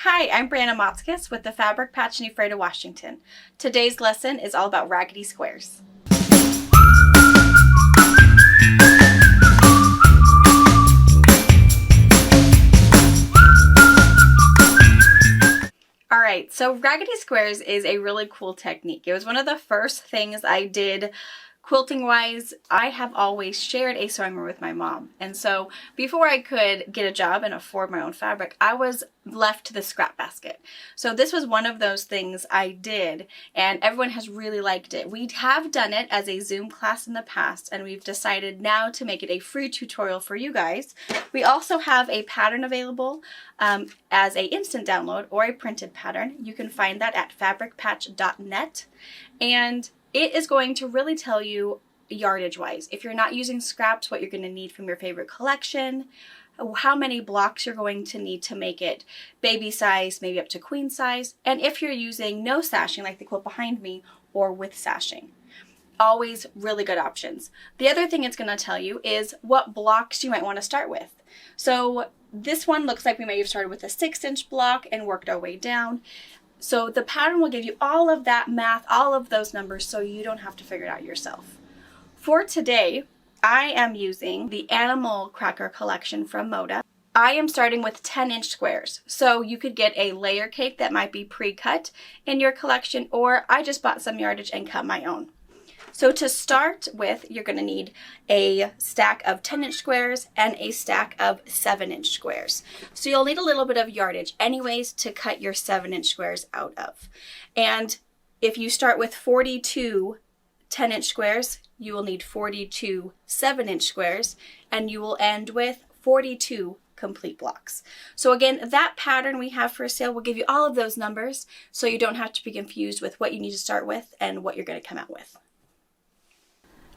Hi, I'm Brianna Motzkus with the Fabric Patch and Frayed of Washington. Today's lesson is all about raggedy squares. Alright, so raggedy squares is a really cool technique. It was one of the first things I did quilting wise. I have always shared a sewing room with my mom, and so before I could get a job and afford my own fabric, I was left to the scrap basket. So this was one of those things I did, and everyone has really liked it. We have done it as a Zoom class in the past, and we've decided now to make it a free tutorial for you guys. We also have a pattern available as a instant download or a printed pattern. You can find that at fabricpatch.net, and it is going to really tell you yardage wise, if you're not using scraps, what you're going to need from your favorite collection, how many blocks you're going to need to make it baby size, maybe up to queen size, and if you're using no sashing like the quilt behind me or with sashing. Always really good options. The other thing it's going to tell you is what blocks you might want to start with. So this one looks like we may have started with a 6-inch block and worked our way down. So the pattern will give you all of that math, all of those numbers, so you don't have to figure it out yourself. For today, I am using the Animal Cracker collection from Moda. I am starting with 10-inch squares. So you could get a layer cake that might be pre-cut in your collection, or I just bought some yardage and cut my own. So to start with, you're going to need a stack of 10-inch squares and a stack of 7-inch squares. So you'll need a little bit of yardage anyways to cut your 7-inch squares out of. And if you start with 42 10-inch squares, you will need 42 7-inch squares, and you will end with 42 complete blocks. So again, that pattern we have for sale will give you all of those numbers so you don't have to be confused with what you need to start with and what you're going to come out with.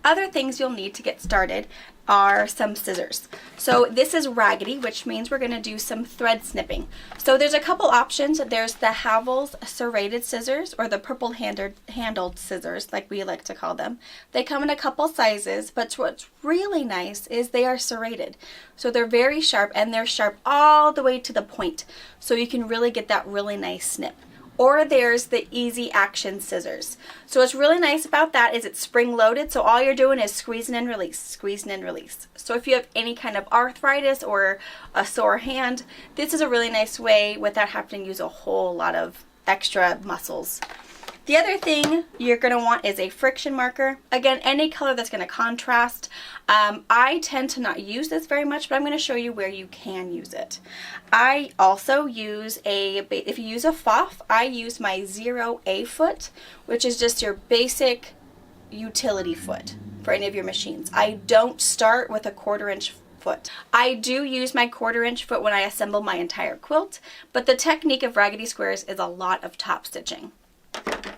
Other things you'll need to get started are some scissors. So this is raggedy, which means we're going to do some thread snipping. So there's a couple options. There's the Havel's serrated scissors, or the purple handled scissors, like we like to call them. They come in a couple sizes, but what's really nice is they are serrated. So they're very sharp, and they're sharp all the way to the point. So you can really get that really nice snip. Or there's the easy action scissors. So what's really nice about that is it's spring loaded, so all you're doing is squeezing and release, squeezing and release. So if you have any kind of arthritis or a sore hand, this is a really nice way without having to use a whole lot of extra muscles. The other thing you're going to want is a friction marker. Again, any color that's going to contrast. I tend to not use this very much, but I'm going to show you where you can use it. I also use if you use a FOF, I use my 0A foot, which is just your basic utility foot for any of your machines. I don't start with a 1/4-inch foot. I do use my 1/4-inch foot when I assemble my entire quilt, but the technique of raggedy squares is a lot of top stitching.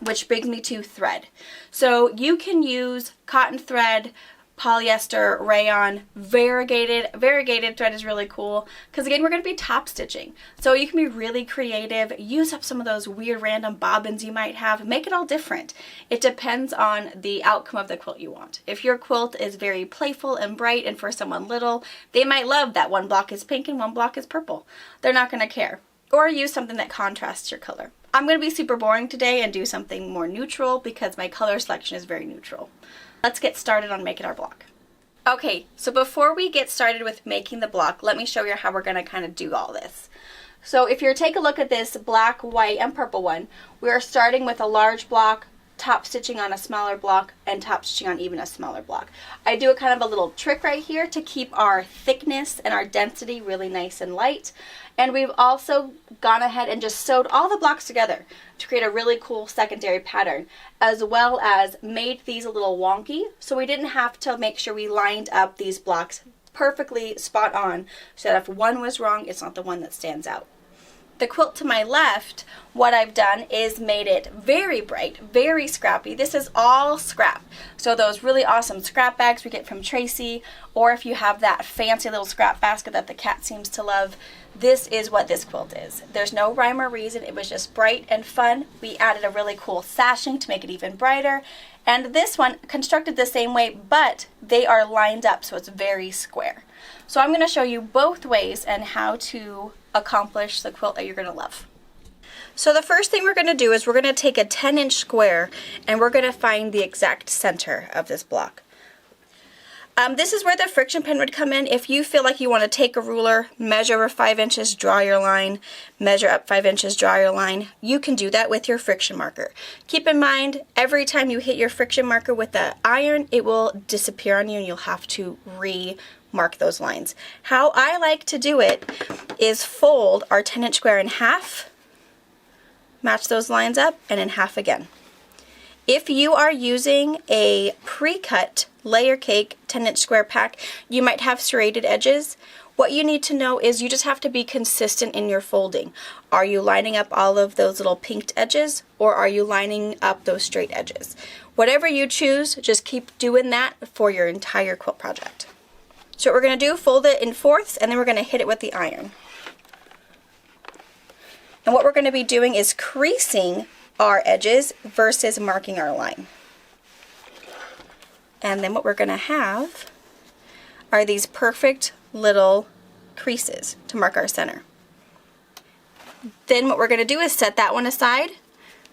Which brings me to thread. So you can use cotton thread, polyester, rayon, variegated thread is really cool because again we're going to be top stitching. So you can be really creative, use up some of those weird random bobbins you might have, make it all different. It depends on the outcome of the quilt you want. If your quilt is very playful and bright, and for someone little, they might love that one block is pink and one block is purple. They're not going to care. Or use something that contrasts your color. I'm going to be super boring today and do something more neutral because my color selection is very neutral. Let's get started on making our block. Okay, so before we get started with making the block, let me show you how we're going to kind of do all this. So if you take a look at this black, white, and purple one, we are starting with a large block, top stitching on a smaller block, and top stitching on even a smaller block. I do a kind of a little trick right here to keep our thickness and our density really nice and light. And we've also gone ahead and just sewed all the blocks together to create a really cool secondary pattern, as well as made these a little wonky, so we didn't have to make sure we lined up these blocks perfectly spot on, so that if one was wrong, it's not the one that stands out. The quilt to my left, what I've done is made it very bright, very scrappy. This is all scrap. So those really awesome scrap bags we get from Tracy, or if you have that fancy little scrap basket that the cat seems to love, this is what this quilt is. There's no rhyme or reason. It was just bright and fun. We added a really cool sashing to make it even brighter. And this one constructed the same way, but they are lined up, so it's very square. So I'm going to show you both ways and how to accomplish the quilt that you're going to love. So the first thing we're going to do is we're going to take a 10-inch square and we're going to find the exact center of this block. This is where the friction pen would come in. If you feel like you want to take a ruler, measure over 5 inches, draw your line, measure up 5 inches, draw your line, you can do that with your friction marker. Keep in mind, every time you hit your friction marker with the iron, it will disappear on you and you'll have to re-mark those lines. How I like to do it is fold our 10-inch square in half, match those lines up, and in half again. If you are using a pre-cut layer cake 10-inch square pack, you might have serrated edges. What you need to know is you just have to be consistent in your folding. Are you lining up all of those little pinked edges, or are you lining up those straight edges? Whatever you choose, just keep doing that for your entire quilt project. So what we're going to do, fold it in fourths, and then we're going to hit it with the iron. And what we're going to be doing is creasing our edges versus marking our line. And then what we're going to have are these perfect little creases to mark our center. Then what we're going to do is set that one aside,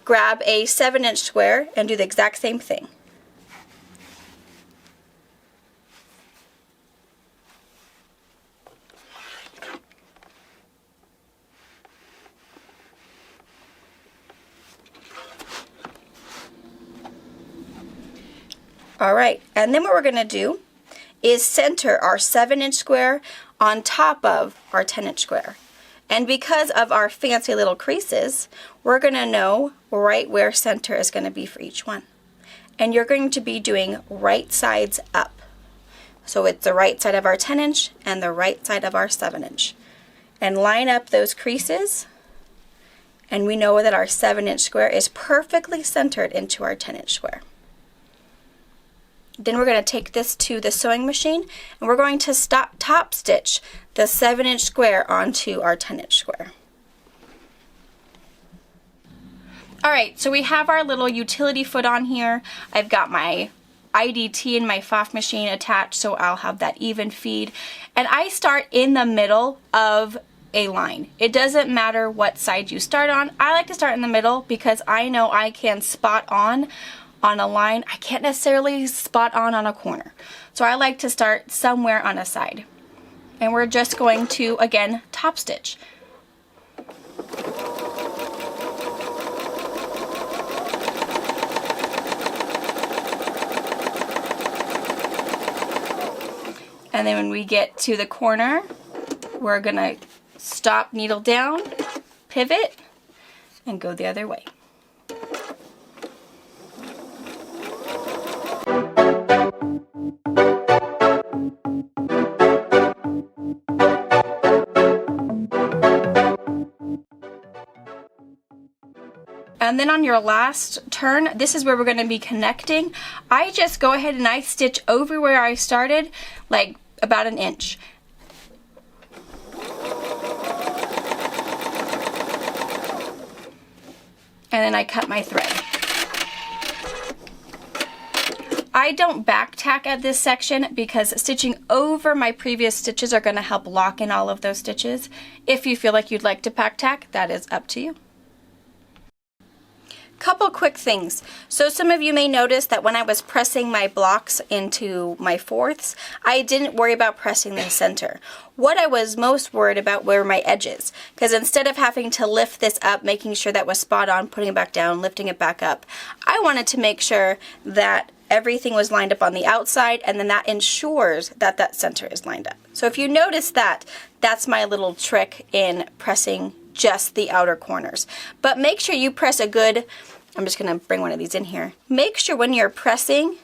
grab a 7-inch square and do the exact same thing. Alright, and then what we're going to do is center our 7-inch square on top of our 10-inch square. And because of our fancy little creases, we're going to know right where center is going to be for each one. And you're going to be doing right sides up. So it's the right side of our 10-inch and the right side of our 7-inch. And line up those creases, and we know that our 7-inch square is perfectly centered into our 10-inch square. Then we're going to take this to the sewing machine and we're going to top stitch the 7-inch square onto our 10-inch square. Alright, so we have our little utility foot on here. I've got my IDT and my FOF machine attached, so I'll have that even feed. And I start in the middle of a line. It doesn't matter what side you start on. I like to start in the middle because I know I can spot on a line. I can't necessarily spot on a corner. So I like to start somewhere on a side. And we're just going to, again, top stitch. And then when we get to the corner, we're gonna stop, needle down, pivot, and go the other way. And then on your last turn, this is where we're going to be connecting. I just go ahead and I stitch over where I started, like about 1 inch. And then I cut my thread. I don't back tack at this section because stitching over my previous stitches are going to help lock in all of those stitches. If you feel like you'd like to back tack, that is up to you. Couple quick things. So some of you may notice that when I was pressing my blocks into my fourths, I didn't worry about pressing the center. What I was most worried about were my edges, because instead of having to lift this up, making sure that was spot on, putting it back down, lifting it back up, I wanted to make sure that everything was lined up on the outside, and then that ensures that that center is lined up. So if you notice that, that's my little trick in pressing just the outer corners. But make sure you press a good, I'm just going to bring one of these in here. Make sure when you're pressing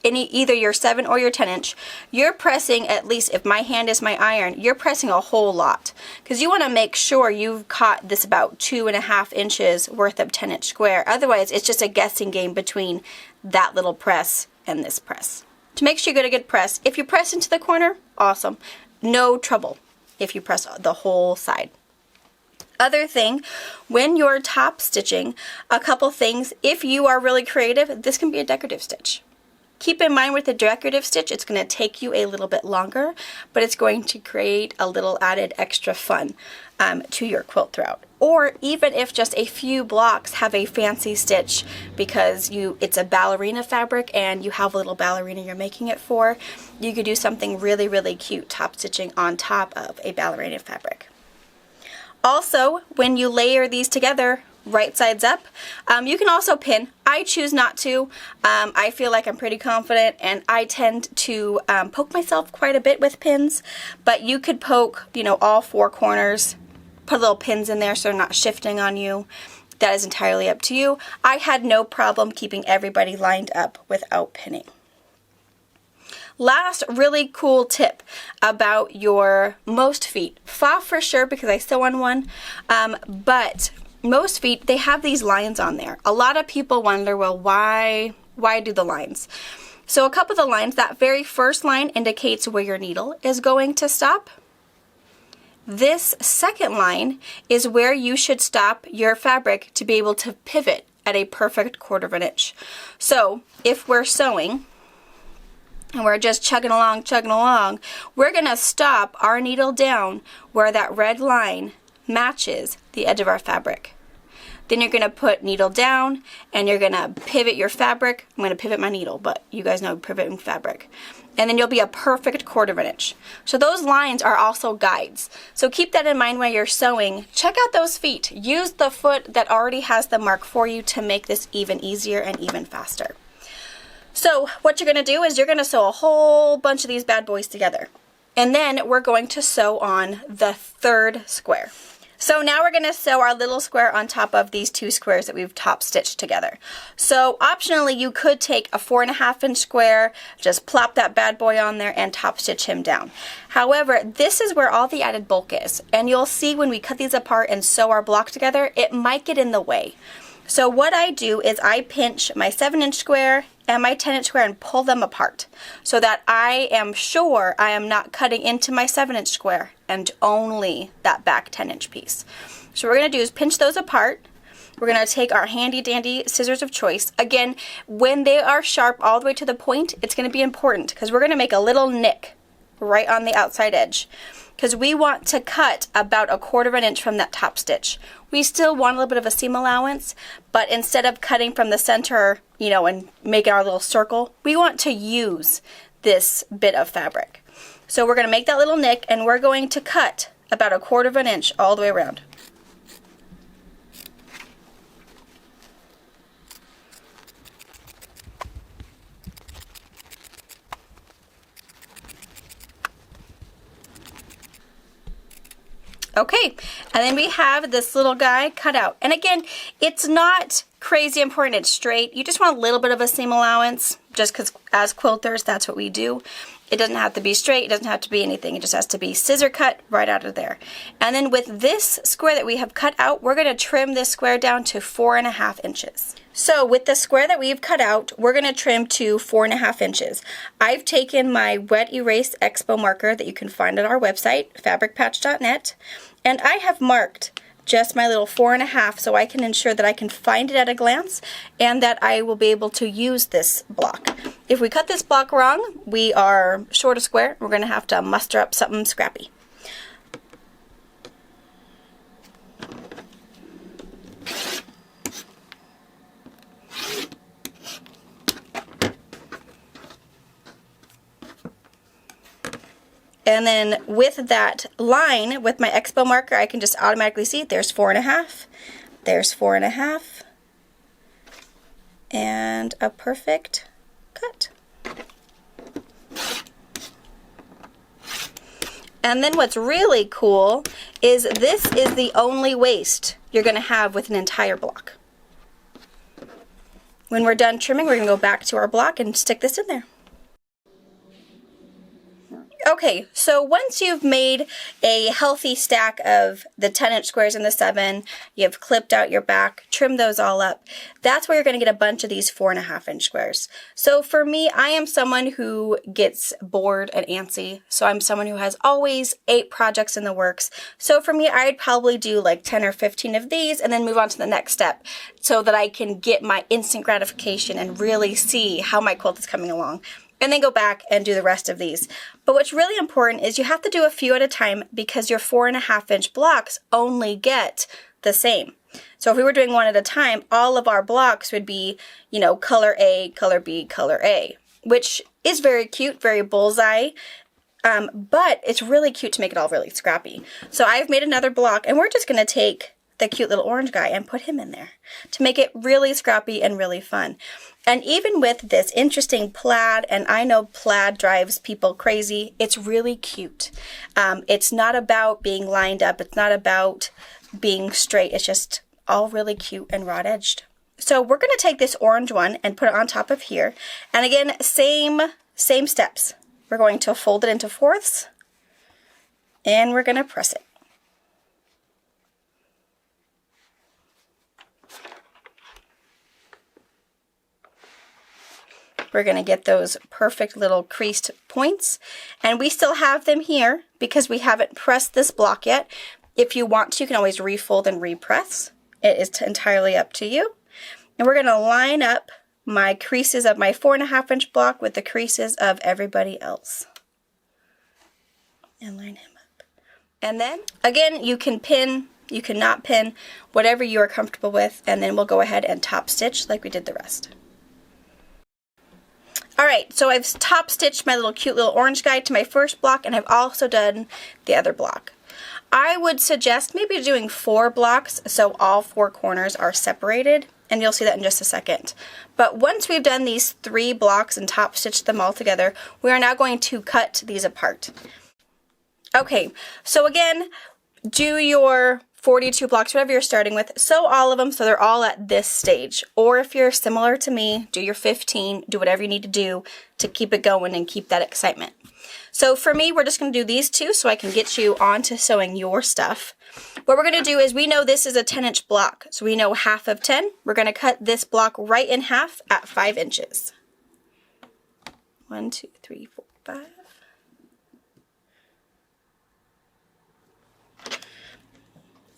either your 7 or your 10-inch, you're pressing at least, if my hand is my iron, you're pressing a whole lot. Because you want to make sure you've caught this about 2.5 inches worth of 10-inch square. Otherwise, it's just a guessing game between that little press and this press. To make sure you get a good press, if you press into the corner, awesome. No trouble if you press the whole side. Other thing, when you're top stitching, a couple things, if you are really creative, this can be a decorative stitch. Keep in mind with the decorative stitch, it's going to take you a little bit longer, but it's going to create a little added extra fun to your quilt throughout. Or even if just a few blocks have a fancy stitch because it's a ballerina fabric and you have a little ballerina you're making it for, you could do something really, really cute top stitching on top of a ballerina fabric. Also, when you layer these together, right sides up, you can also pin. I choose not to. I feel like I'm pretty confident and I tend to poke myself quite a bit with pins, but you could poke, you know, all four corners, put little pins in there so they're not shifting on you. That is entirely up to you. I had no problem keeping everybody lined up without pinning. Last really cool tip about your most feet. Fa for sure because I sew on one, but most feet, they have these lines on there. A lot of people wonder, well, why do the lines? So a couple of the lines, that very first line indicates where your needle is going to stop. This second line is where you should stop your fabric to be able to pivot at a perfect 1/4 of an inch. So if we're sewing and we're just chugging along, we're gonna stop our needle down where that red line matches the edge of our fabric. Then you're gonna put needle down and you're gonna pivot your fabric. I'm gonna pivot my needle, but you guys know pivoting fabric. And then you'll be a perfect 1/4 of an inch. So those lines are also guides. So keep that in mind when you're sewing. Check out those feet. Use the foot that already has the mark for you to make this even easier and even faster. So what you're gonna do is you're gonna sew a whole bunch of these bad boys together. And then we're going to sew on the 3rd square. So now we're going to sew our little square on top of these 2 squares that we've top stitched together. So optionally you could take a 4.5 inch square, just plop that bad boy on there and top stitch him down. However, this is where all the added bulk is, and you'll see when we cut these apart and sew our block together, it might get in the way. So what I do is I pinch my 7-inch square and my 10-inch square and pull them apart so that I am sure I am not cutting into my 7-inch square and only that back 10-inch piece. So what we're going to do is pinch those apart. We're going to take our handy dandy scissors of choice. Again, when they are sharp all the way to the point, it's going to be important because we're going to make a little nick right on the outside edge, because we want to cut about a 1/4 of an inch from that top stitch. We still want a little bit of a seam allowance, but instead of cutting from the center, you know, and making our little circle, we want to use this bit of fabric. So we're going to make that little nick and we're going to cut about a 1/4 of an inch all the way around. Okay, and then we have this little guy cut out. And again, it's not crazy important, it's straight. You just want a little bit of a seam allowance, just because as quilters, that's what we do. It doesn't have to be straight, it doesn't have to be anything. It just has to be scissor cut right out of there. And then with this square that we have cut out, we're gonna trim this square down to 4.5 inches. So with the square that we've cut out, we're going to trim to 4.5 inches. I've taken my wet erase expo marker that you can find at our website, fabricpatch.net, and I have marked just my little 4.5 so I can ensure that I can find it at a glance and that I will be able to use this block. If we cut this block wrong, we are short a square. We're going to have to muster up something scrappy. And then with that line, with my expo marker, I can just automatically see there's 4.5, there's 4.5, and a perfect cut. And then what's really cool is this is the only waste you're going to have with an entire block. When we're done trimming, we're going to go back to our block and stick this in there. Okay, so once you've made a healthy stack of the 10-inch squares and the 7, you've clipped out your back, trimmed those all up, that's where you're going to get a bunch of these 4.5-inch squares. So for me, I am someone who gets bored and antsy, so I'm someone who has always 8 projects in the works. So for me, I'd probably do like 10 or 15 of these and then move on to the next step so that I can get my instant gratification and really see how my quilt is coming along. And then go back and do the rest of these. But what's really important is you have to do a few at a time because your 4.5-inch blocks only get the same. So if we were doing one at a time, all of our blocks would be, you know, color A, color B, color A, which is very cute, very bullseye. But it's really cute to make it all really scrappy. So I've made another block and we're just going to take the cute little orange guy and put him in there to make it really scrappy and really fun. And even with this interesting plaid, and I know plaid drives people crazy, it's really cute. It's not about being lined up. It's not about being straight. It's just all really cute and raw edged. So we're going to take this orange one and put it on top of here. And again, same steps. We're going to fold it into fourths and we're going to press it. We're going to get those perfect little creased points, and we still have them here because we haven't pressed this block yet. If you want to, you can always refold and repress. It is entirely up to you. And we're going to line up my creases of my 4.5-inch block with the creases of everybody else. And line him up. And then, again, you can pin, you can not pin, whatever you are comfortable with, and then we'll go ahead and top stitch like we did the rest. Alright, so I've top stitched my little cute little orange guy to my first block, and I've also done the other block. I would suggest maybe doing 4 blocks so all 4 corners are separated, and you'll see that in just a second. But once we've done these 3 blocks and top stitched them all together, we are now going to cut these apart. Okay, so again, do your 42 blocks, whatever you're starting with, sew all of them so they're all at this stage. Or if you're similar to me, do your 15, do whatever you need to do to keep it going and keep that excitement. So for me, we're just going to do these 2 so I can get you on to sewing your stuff. What we're going to do is we know this is a 10-inch block, so we know half of 10. We're going to cut this block right in half at 5 inches. 1, 2, 3, 4, 5.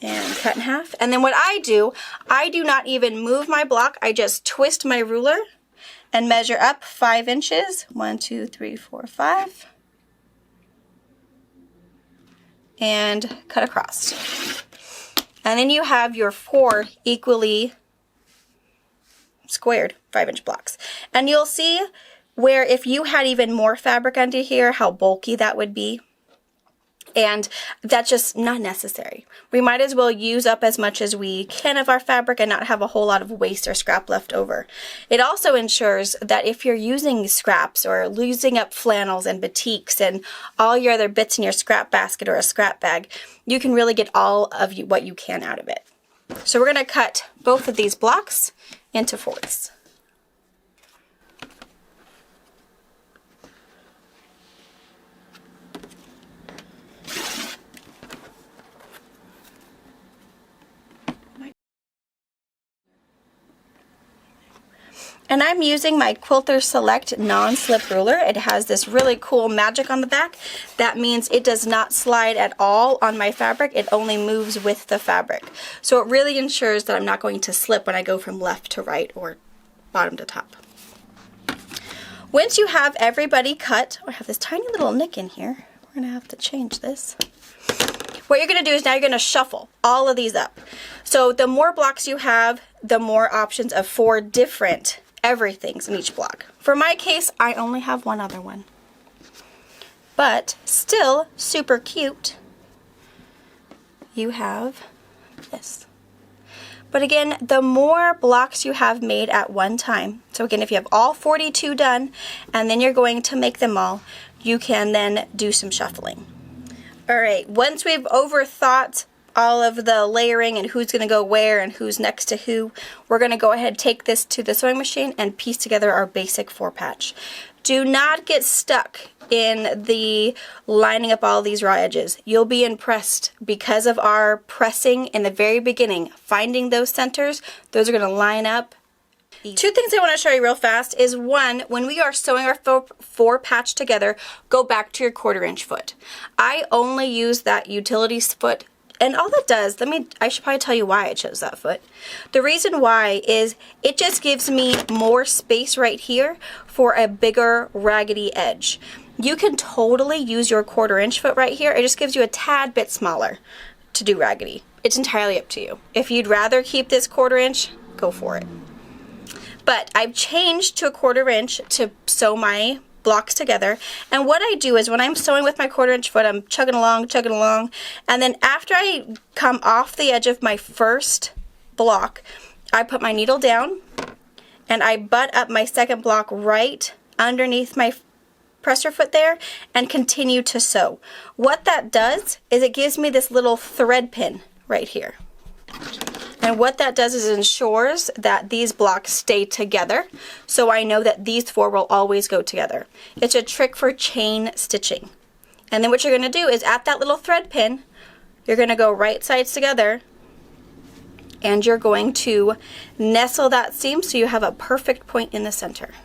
And cut in half. And then what I do not even move my block. I just twist my ruler and measure up 5 inches. 1, 2, 3, 4, 5. And cut across. And then you have your 4 equally squared 5-inch blocks. And you'll see where if you had even more fabric under here, how bulky that would be. And that's just not necessary. We might as well use up as much as we can of our fabric and not have a whole lot of waste or scrap left over. It also ensures that if you're using scraps or using up flannels and batiks and all your other bits in your scrap basket or a scrap bag, you can really get all of what you can out of it. So we're going to cut both of these blocks into fourths. And I'm using my Quilter Select non-slip ruler. It has this really cool magic on the back. That means it does not slide at all on my fabric. It only moves with the fabric. So it really ensures that I'm not going to slip when I go from left to right or bottom to top. Once you have everybody cut, I have this tiny little nick in here. We're going to have to change this. What you're going to do is now you're going to shuffle all of these up. So the more blocks you have, the more options of 4 different everythings in each block. For my case, I only have one other one. But still super cute. You have this. But again, the more blocks you have made at one time, so again, if you have all 42 done, and then you're going to make them all, you can then do some shuffling. Alright, once we've overthought all of the layering and who's going to go where and who's next to who, we're going to go ahead and take this to the sewing machine and piece together our basic 4 patch. Do not get stuck in the lining up all these raw edges. You'll be impressed because of our pressing in the very beginning, finding those centers. Those are going to line up. Two things I want to show you real fast is one, when we are sewing our four patch together, go back to your 1/4 inch foot. I only use that utilities foot. And all that does, I should probably tell you why I chose that foot. The reason why is it just gives me more space right here for a bigger raggedy edge. You can totally use your 1/4 inch foot right here. It just gives you a tad bit smaller to do raggedy. It's entirely up to you. If you'd rather keep this 1/4 inch, go for it. But I've changed to a 1/4 inch to sew my blocks together, and what I do is when I'm sewing with my 1/4 inch foot, I'm chugging along, and then after I come off the edge of my first block, I put my needle down and I butt up my second block right underneath my presser foot there and continue to sew. What that does is it gives me this little thread pin right here. And what that does is ensures that these blocks stay together, so I know that these four will always go together. It's a trick for chain stitching. And then what you're going to do is at that little thread pin, you're going to go right sides together, and you're going to nestle that seam so you have a perfect point in the center.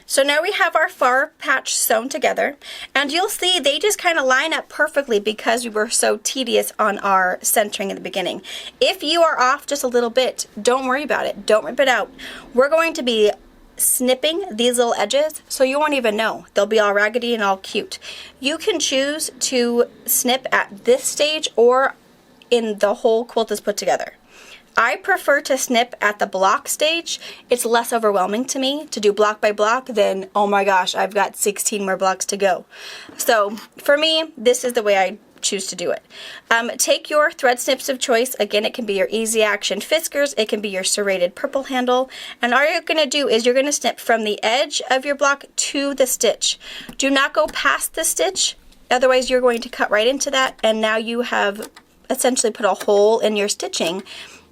So now we have our far patch sewn together, and you'll see they just kind of line up perfectly because we were so tedious on our centering in the beginning. If you are off just a little bit, don't worry about it. Don't rip it out. We're going to be snipping these little edges so you won't even know. They'll be all raggedy and all cute. You can choose to snip at this stage or in the whole quilt is put together. I prefer to snip at the block stage. It's less overwhelming to me to do block by block than, oh my gosh, I've got 16 more blocks to go. So for me, this is the way I choose to do it. Take your thread snips of choice. Again, it can be your easy action Fiskars, it can be your serrated purple handle, and all you're going to do is you're going to snip from the edge of your block to the stitch. Do not go past the stitch, otherwise you're going to cut right into that, and now you have essentially put a hole in your stitching,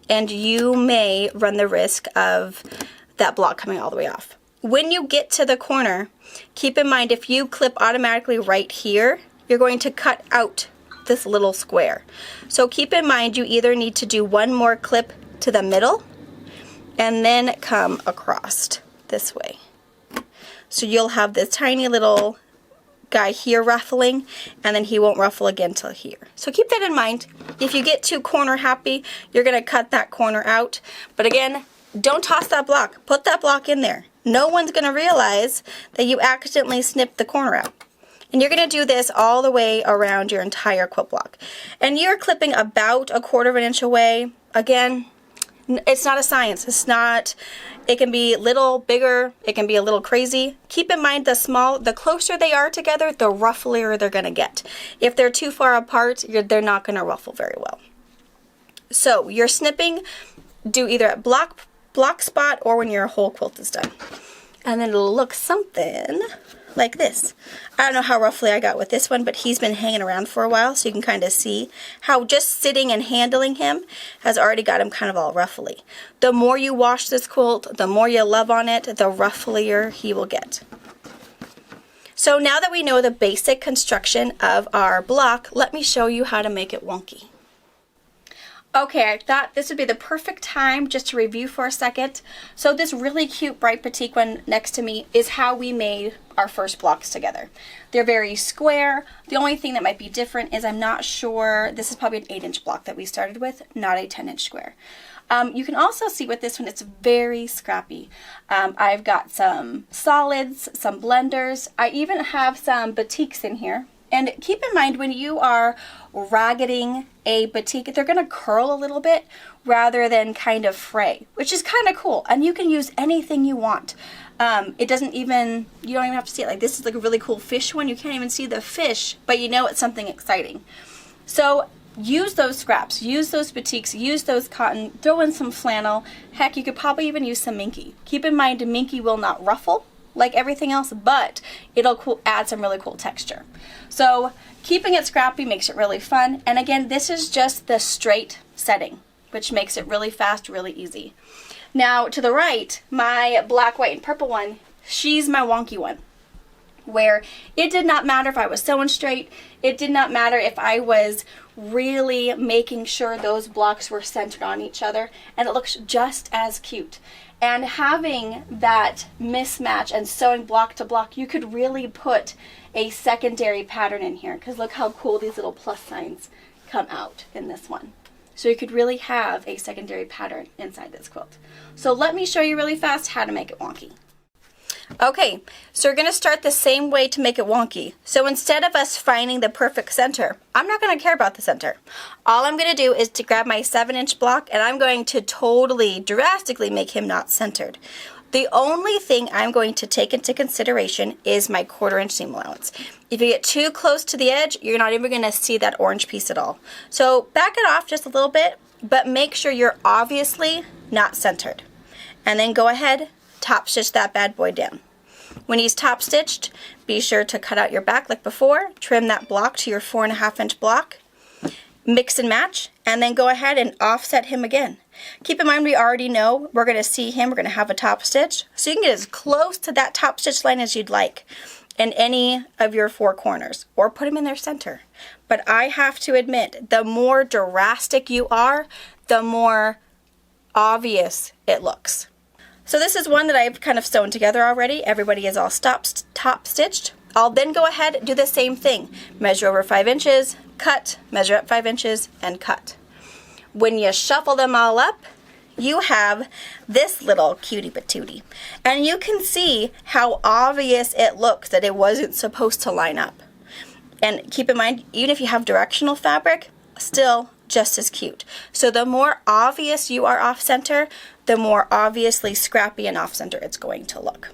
and you may run the risk of that block coming all the way off. When you get to the corner, keep in mind if you clip automatically right here, you're going to cut out this little square. So keep in mind you either need to do one more clip to the middle and then come across this way. So you'll have this tiny little guy here ruffling, and then he won't ruffle again till here. So keep that in mind. If you get too corner happy, you're going to cut that corner out. But again, don't toss that block. Put that block in there. No one's going to realize that you accidentally snipped the corner out. And you're going to do this all the way around your entire quilt block. And you're clipping about 1/4 inch away. Again, it's not a science. It's not, it can be a little bigger, it can be a little crazy. Keep in mind the closer they are together, the rufflier they're going to get. If they're too far apart, they're not going to ruffle very well. So your snipping, do either at block spot or when your whole quilt is done. And then it'll look something like this. I don't know how roughly I got with this one, but he's been hanging around for a while, so you can kind of see how just sitting and handling him has already got him kind of all ruffly. The more you wash this quilt, the more you love on it, the rufflier he will get. So now that we know the basic construction of our block, let me show you how to make it wonky. Okay, I thought this would be the perfect time just to review for a second. So this really cute bright batik one next to me is how we made our first blocks together. They're very square. The only thing that might be different is I'm not sure, this is probably an 8-inch block that we started with, not a 10-inch square. You can also see with this one, it's very scrappy. I've got some solids, some blenders. I even have some batiks in here. And keep in mind when you are raggedying a batik, they're going to curl a little bit rather than kind of fray, which is kind of cool. And you can use anything you want. It doesn't even, you don't even have to see it. Like this is like a really cool fish one. You can't even see the fish, but you know it's something exciting. So use those scraps, use those batiks, use those cotton, throw in some flannel. Heck, you could probably even use some minky. Keep in mind minky will not ruffle like everything else, but it'll add some really cool texture. So keeping it scrappy makes it really fun. And again, this is just the straight setting, which makes it really fast, really easy. Now to the right, my black, white, and purple one, she's my wonky one, where it did not matter if I was sewing straight, it did not matter if I was really making sure those blocks were centered on each other, and it looks just as cute. And having that mismatch and sewing block to block, you could really put a secondary pattern in here, because look how cool these little plus signs come out in this one. So you could really have a secondary pattern inside this quilt. So let me show you really fast how to make it wonky. Okay, so we're going to start the same way to make it wonky. So instead of us finding the perfect center, I'm not going to care about the center. All I'm going to do is to grab my 7-inch block, and I'm going to totally, drastically make him not centered. The only thing I'm going to take into consideration is my 1/4 inch seam allowance. If you get too close to the edge, you're not even going to see that orange piece at all. So back it off just a little bit, but make sure you're obviously not centered. And then go ahead, top stitch that bad boy down. When he's top stitched, be sure to cut out your back like before, trim that block to your 4.5 inch block, mix and match, and then go ahead and offset him again. Keep in mind, we already know we're going to see him, we're going to have a top stitch, so you can get as close to that top stitch line as you'd like in any of your 4 corners, or put him in their center. But I have to admit, the more drastic you are, the more obvious it looks. So this is one that I've kind of sewn together already. Everybody is all top stitched. I'll then go ahead and do the same thing. Measure over 5 inches, cut, measure up 5 inches, and cut. When you shuffle them all up, you have this little cutie patootie. And you can see how obvious it looks that it wasn't supposed to line up. And keep in mind, even if you have directional fabric, still just as cute. So the more obvious you are off center, the more obviously scrappy and off center it's going to look.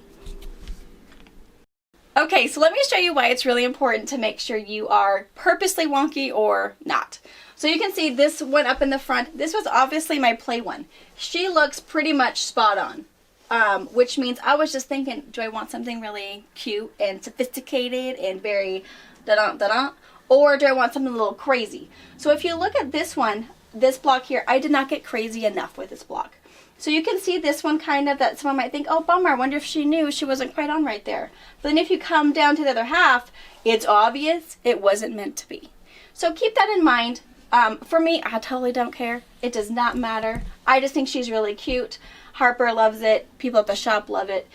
Okay, so let me show you why it's really important to make sure you are purposely wonky or not. So you can see this one up in the front. This was obviously my play one. She looks pretty much spot on, which means I was just thinking, do I want something really cute and sophisticated and very da-da-da-da, or do I want something a little crazy? So if you look at this one, this block here, I did not get crazy enough with this block. So you can see this one kind of that someone might think, oh bummer, I wonder if she knew she wasn't quite on right there. But then if you come down to the other half, it's obvious it wasn't meant to be. So keep that in mind. For me, I totally don't care. It does not matter. I just think she's really cute. Harper loves it. People at the shop love it.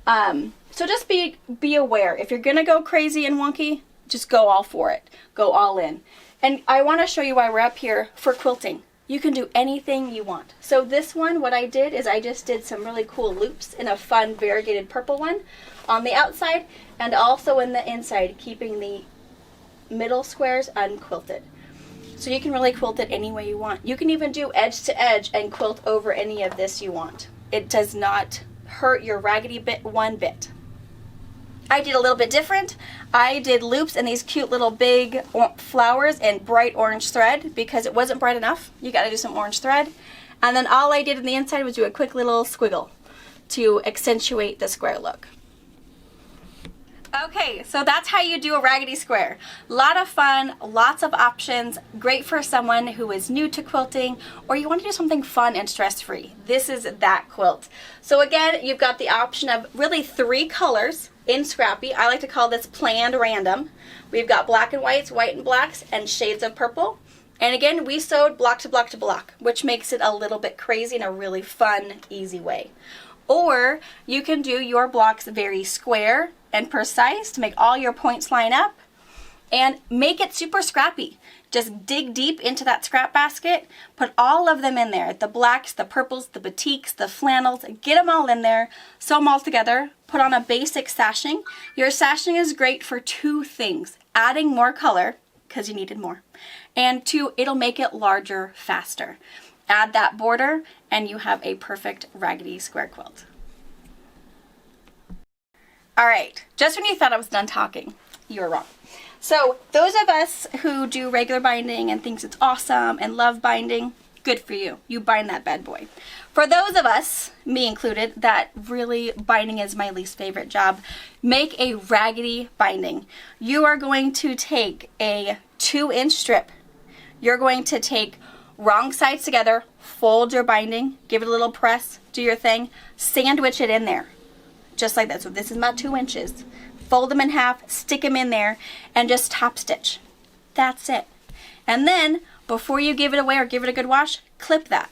So just be aware. If you're gonna go crazy and wonky, just go all for it. Go all in. And I want to show you why we're up here for quilting. You can do anything you want. So this one, what I did is I just did some really cool loops in a fun variegated purple one on the outside and also in the inside, keeping the middle squares unquilted. So you can really quilt it any way you want. You can even do edge to edge and quilt over any of this you want. It does not hurt your raggedy bit one bit. I did a little bit different. I did loops and these cute little big flowers in bright orange thread because it wasn't bright enough. You got to do some orange thread. And then all I did on the inside was do a quick little squiggle to accentuate the square look. Okay, so that's how you do a raggedy square. A lot of fun, lots of options, great for someone who is new to quilting or you want to do something fun and stress-free. This is that quilt. So again, you've got the option of really 3 colors in Scrappy. I like to call this planned random. We've got black and whites, white and blacks, and shades of purple. And again, we sewed block to block to block, which makes it a little bit crazy in a really fun, easy way. Or you can do your blocks very square and precise to make all your points line up and make it super scrappy. Just dig deep into that scrap basket, put all of them in there, the blacks, the purples, the batiks, the flannels, get them all in there, sew them all together, put on a basic sashing. Your sashing is great for 2 things, adding more color, because you needed more, and 2, it'll make it larger faster. Add that border and you have a perfect raggedy square quilt. All right, just when you thought I was done talking, you were wrong. So those of us who do regular binding and thinks it's awesome and love binding, good for you. You bind that bad boy. For those of us, me included, that really binding is my least favorite job, make a raggedy binding. You are going to take a 2-inch strip. You're going to take wrong sides together, fold your binding, give it a little press, do your thing, sandwich it in there, just like that. So this is about 2 inches. Fold them in half, stick them in there, and just top stitch. That's it. And then, before you give it away or give it a good wash, clip that.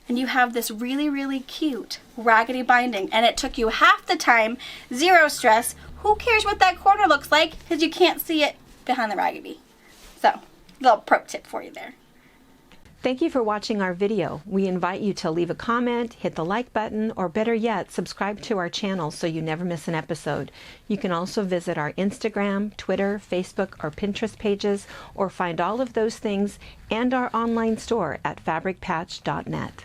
And you have this really, really cute raggedy binding. And it took you half the time, 0 stress. Who cares what that corner looks like? Because you can't see it behind the raggedy. So, little pro tip for you there. Thank you for watching our video. We invite you to leave a comment, hit the like button, or better yet, subscribe to our channel so you never miss an episode. You can also visit our Instagram, Twitter, Facebook, or Pinterest pages, or find all of those things and our online store at fabricpatch.net.